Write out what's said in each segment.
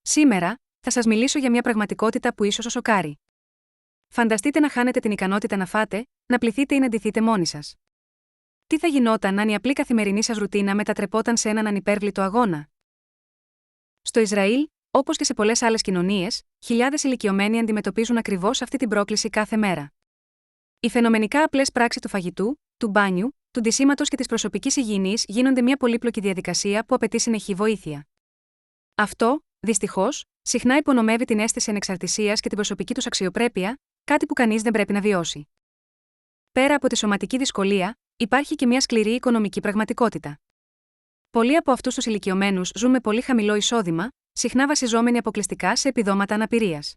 Σήμερα, θα σας μιλήσω για μια πραγματικότητα που ίσως σας σοκάρει. Φανταστείτε να χάνετε την ικανότητα να φάτε, να πληθείτε ή να ντυθείτε μόνοι σας. Τι θα γινόταν αν η απλή καθημερινή σας ρουτίνα μετατρεπόταν σε έναν ανυπέρβλητο αγώνα? Στο Ισραήλ, όπως και σε πολλές άλλες κοινωνίες, χιλιάδες ηλικιωμένοι αντιμετωπίζουν ακριβώς αυτή την πρόκληση κάθε μέρα. Οι φαινομενικά απλές πράξεις του φαγητού, του μπάνιου, του ντυσίματος και της προσωπικής υγιεινής γίνονται μια πολύπλοκη διαδικασία που απαιτεί συνεχή βοήθεια. Αυτό, δυστυχώς, συχνά υπονομεύει την αίσθηση ανεξαρτησίας και την προσωπική τους αξιοπρέπεια, κάτι που κανείς δεν πρέπει να βιώσει. Πέρα από τη σωματική δυσκολία, υπάρχει και μια σκληρή οικονομική πραγματικότητα. Πολλοί από αυτούς τους ηλικιωμένους ζουν με πολύ χαμηλό εισόδημα, συχνά βασιζόμενοι αποκλειστικά σε επιδόματα αναπηρίας.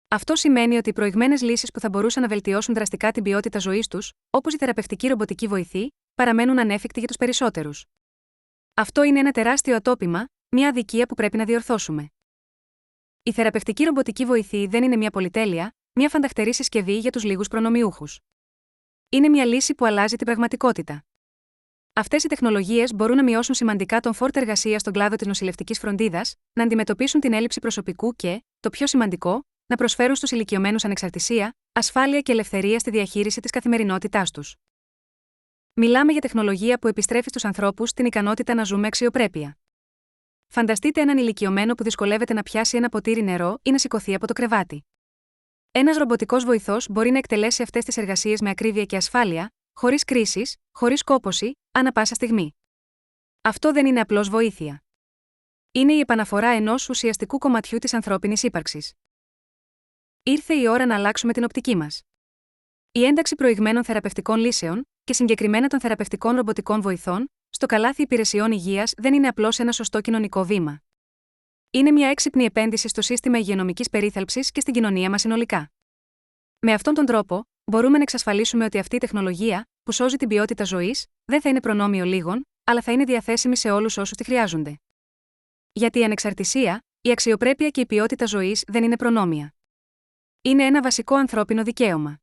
Αυτό σημαίνει ότι οι προηγμένες λύσεις που θα μπορούσαν να βελτιώσουν δραστικά την ποιότητα ζωής τους, όπως η θεραπευτική ρομποτική βοηθή, παραμένουν ανέφικτοι για τους περισσότερους. Αυτό είναι ένα τεράστιο ατόπιμα, μια αδικία που πρέπει να διορθώσουμε. Η θεραπευτική ρομποτική βοηθή δεν είναι μια πολυτέλεια, μια φανταχτερή συσκευή για τους λίγους προνομιούχους. Είναι μια λύση που αλλάζει την πραγματικότητα. Αυτές οι τεχνολογίες μπορούν να μειώσουν σημαντικά τον φόρτο εργασίας στον κλάδο της νοσηλευτικής φροντίδας, να αντιμετωπίσουν την έλλειψη προσωπικού και, το πιο σημαντικό, να προσφέρουν στους ηλικιωμένους ανεξαρτησία, ασφάλεια και ελευθερία στη διαχείριση της καθημερινότητάς τους. Μιλάμε για τεχνολογία που επιστρέφει στους ανθρώπους την ικανότητα να ζουν με αξιοπρέπεια. Φανταστείτε έναν ηλικιωμένο που δυσκολεύεται να πιάσει ένα ποτήρι νερό ή να σηκωθεί από το κρεβάτι. Ένας ρομποτικός βοηθός μπορεί να εκτελέσει αυτές τις εργασίες με ακρίβεια και ασφάλεια, χωρίς κρίσεις, χωρίς κόπωση, ανά πάσα στιγμή. Αυτό δεν είναι απλώς βοήθεια. Είναι η επαναφορά ενός ουσιαστικού κομματιού της ανθρώπινης ύπαρξης. Ήρθε η ώρα να αλλάξουμε την οπτική μας. Η ένταξη προηγμένων θεραπευτικών λύσεων, και συγκεκριμένα των θεραπευτικών ρομποτικών βοηθών, στο καλάθι υπηρεσιών υγείας δεν είναι απλώς ένα σωστό κοινωνικό βήμα. Είναι μια έξυπνη επένδυση στο σύστημα υγειονομικής περίθαλψης και στην κοινωνία μας συνολικά. Με αυτόν τον τρόπο, μπορούμε να εξασφαλίσουμε ότι αυτή η τεχνολογία, που σώζει την ποιότητα ζωής, δεν θα είναι προνόμιο λίγων, αλλά θα είναι διαθέσιμη σε όλους όσους τη χρειάζονται. Γιατί η ανεξαρτησία, η αξιοπρέπεια και η ποιότητα ζωής δεν είναι προνόμια. Είναι ένα βασικό ανθρώπινο δικαίωμα.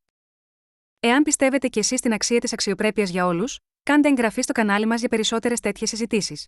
Εάν πιστεύετε κι εσείς στην αξία της αξιοπρέπειας για όλους, κάντε εγγραφή στο κανάλι μας για περισσότερες τέτοιες συζητήσεις.